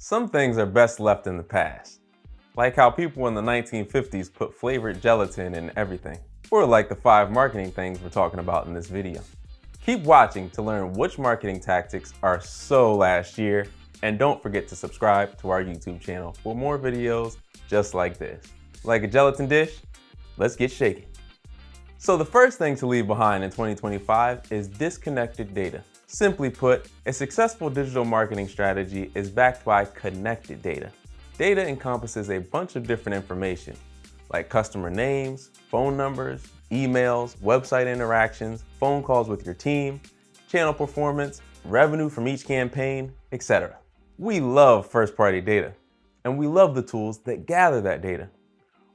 Some things are best left in the past, like how people in the 1950s put flavored gelatin in everything, or like the 5 marketing things we're talking about in this video. Keep watching to learn which marketing tactics are so last year, and don't forget to subscribe to our YouTube channel for more videos just like this. Like a gelatin dish? Let's get shaking. So the first thing to leave behind in 2025 is disconnected data. Simply put, a successful digital marketing strategy is backed by connected data. Data encompasses a bunch of different information, like customer names, phone numbers, emails, website interactions, phone calls with your team, channel performance, revenue from each campaign, etc. We love first-party data, and we love the tools that gather that data.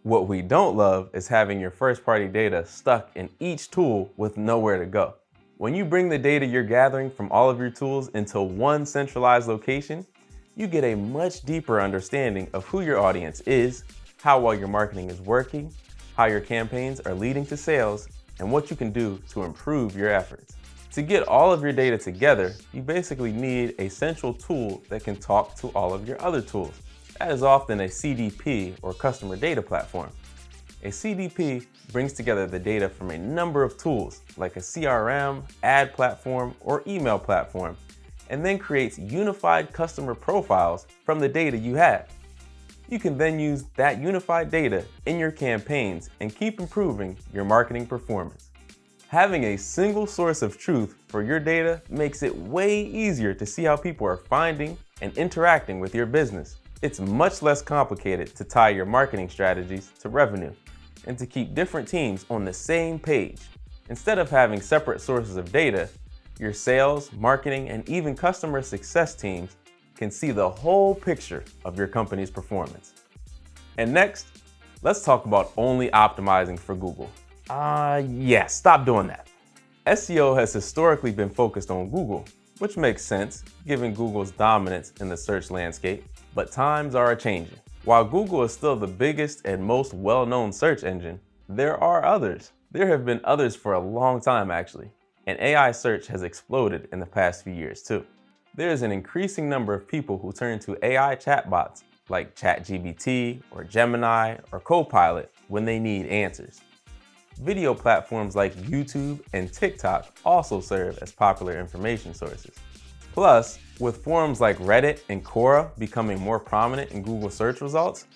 What we don't love is having your first-party data stuck in each tool with nowhere to go. When you bring the data you're gathering from all of your tools into one centralized location, you get a much deeper understanding of who your audience is, how well your marketing is working, how your campaigns are leading to sales, and what you can do to improve your efforts. To get all of your data together, you basically need a central tool that can talk to all of your other tools. That is often a CDP or customer data platform. A CDP brings together the data from a number of tools like a CRM, ad platform, or email platform, and then creates unified customer profiles from the data you have. You can then use that unified data in your campaigns and keep improving your marketing performance. Having a single source of truth for your data makes it way easier to see how people are finding and interacting with your business. It's much less complicated to tie your marketing strategies to revenue and to keep different teams on the same page. Instead of having separate sources of data, your sales, marketing, and even customer success teams can see the whole picture of your company's performance. And next, let's talk about only optimizing for Google. Stop doing that. SEO has historically been focused on Google, which makes sense given Google's dominance in the search landscape, but times are a-changing. While Google is still the biggest and most well-known search engine, there are others. There have been others for a long time actually, and AI search has exploded in the past few years too. There is an increasing number of people who turn to AI chatbots like ChatGPT or Gemini or Copilot when they need answers. Video platforms like YouTube and TikTok also serve as popular information sources. Plus, with forums like Reddit and Quora becoming more prominent in Google search results,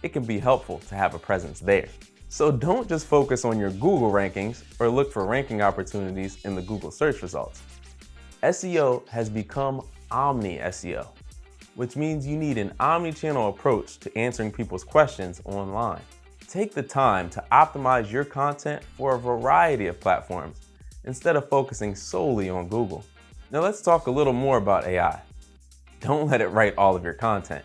it can be helpful to have a presence there. So don't just focus on your Google rankings or look for ranking opportunities in the Google search results. SEO has become omni-SEO, which means you need an omni-channel approach to answering people's questions online. Take the time to optimize your content for a variety of platforms instead of focusing solely on Google. Now let's talk a little more about AI. Don't let it write all of your content.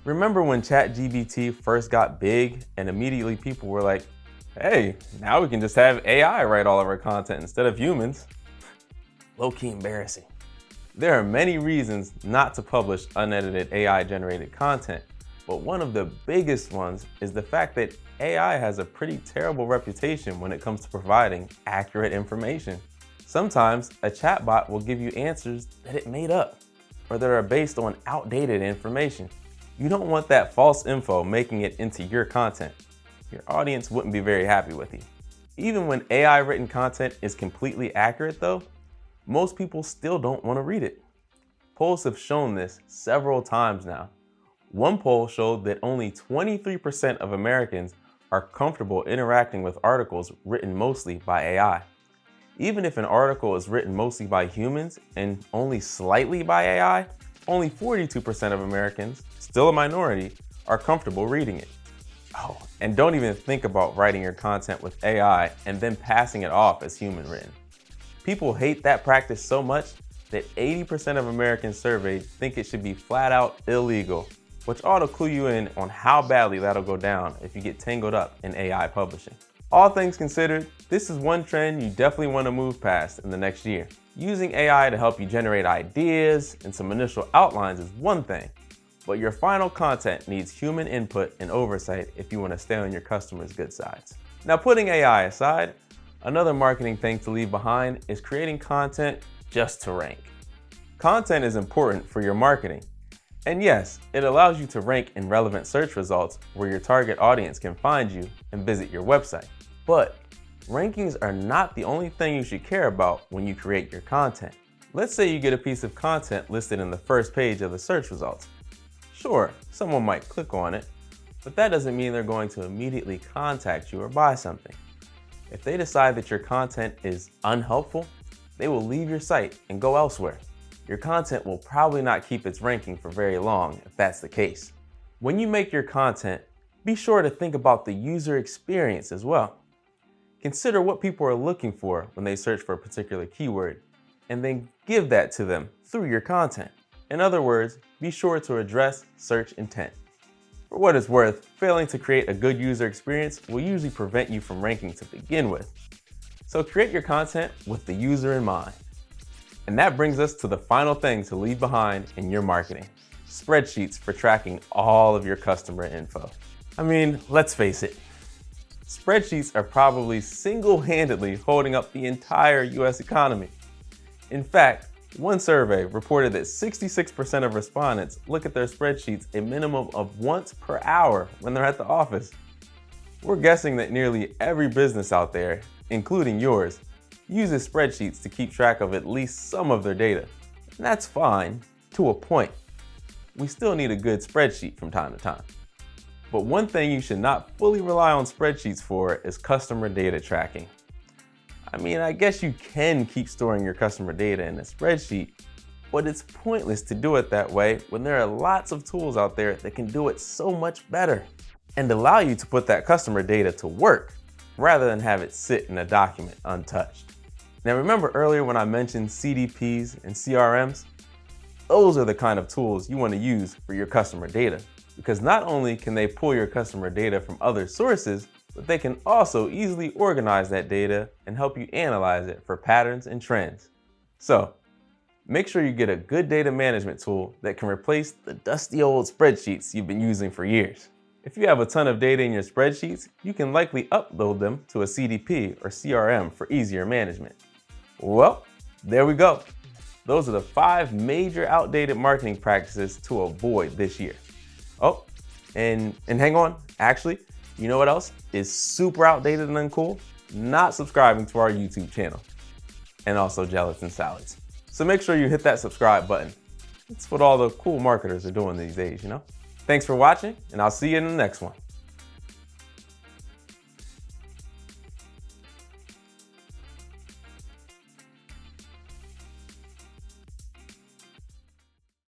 Remember when ChatGPT first got big and immediately people were like, hey, now we can just have AI write all of our content instead of humans? Low-key embarrassing. There are many reasons not to publish unedited AI-generated content, but one of the biggest ones is the fact that AI has a pretty terrible reputation when it comes to providing accurate information. Sometimes a chatbot will give you answers that it made up or that are based on outdated information. You don't want that false info making it into your content. Your audience wouldn't be very happy with you. Even when AI written content is completely accurate though, most people still don't want to read it. Polls have shown this several times now. One poll showed that only 23% of Americans are comfortable interacting with articles written mostly by AI. Even if an article is written mostly by humans and only slightly by AI, only 42% of Americans, still a minority, are comfortable reading it. Oh, and don't even think about writing your content with AI and then passing it off as human written. People hate that practice so much that 80% of Americans surveyed think it should be flat out illegal, which ought to clue you in on how badly that'll go down if you get tangled up in AI publishing. All things considered, this is one trend you definitely want to move past in the next year. Using AI to help you generate ideas and some initial outlines is one thing, but your final content needs human input and oversight if you want to stay on your customers' good sides. Now, putting AI aside, another marketing thing to leave behind is creating content just to rank. Content is important for your marketing, And yes, it allows you to rank in relevant search results where your target audience can find you and visit your website. But rankings are not the only thing you should care about when you create your content. Let's say you get a piece of content listed in the first page of the search results. Sure, someone might click on it, but that doesn't mean they're going to immediately contact you or buy something. If they decide that your content is unhelpful, they will leave your site and go elsewhere. Your content will probably not keep its ranking for very long if that's the case. When you make your content, be sure to think about the user experience as well. Consider what people are looking for when they search for a particular keyword, and then give that to them through your content. In other words, be sure to address search intent. For what it's worth, failing to create a good user experience will usually prevent you from ranking to begin with. So create your content with the user in mind. And that brings us to the final thing to leave behind in your marketing: spreadsheets for tracking all of your customer info. I mean, let's face it, spreadsheets are probably single-handedly holding up the entire US economy. In fact, one survey reported that 66% of respondents look at their spreadsheets a minimum of once per hour when they're at the office. We're guessing that nearly every business out there, including yours, uses spreadsheets to keep track of at least some of their data. And that's fine, to a point. We still need a good spreadsheet from time to time. But one thing you should not fully rely on spreadsheets for is customer data tracking. I mean, I guess you can keep storing your customer data in a spreadsheet, but it's pointless to do it that way when there are lots of tools out there that can do it so much better and allow you to put that customer data to work rather than have it sit in a document untouched. Now remember earlier when I mentioned CDPs and CRMs? Those are the kind of tools you want to use for your customer data, because not only can they pull your customer data from other sources, but they can also easily organize that data and help you analyze it for patterns and trends. So make sure you get a good data management tool that can replace the dusty old spreadsheets you've been using for years. If you have a ton of data in your spreadsheets, you can likely upload them to a CDP or CRM for easier management. Well, there we go. Those are the 5 major outdated marketing practices to avoid this year. Oh, and hang on, actually, you know what else is super outdated and uncool? Not subscribing to our YouTube channel. And also gelatin salads. So make sure you hit that subscribe button. It's what all the cool marketers are doing these days, you know? Thanks for watching, and I'll see you in the next one.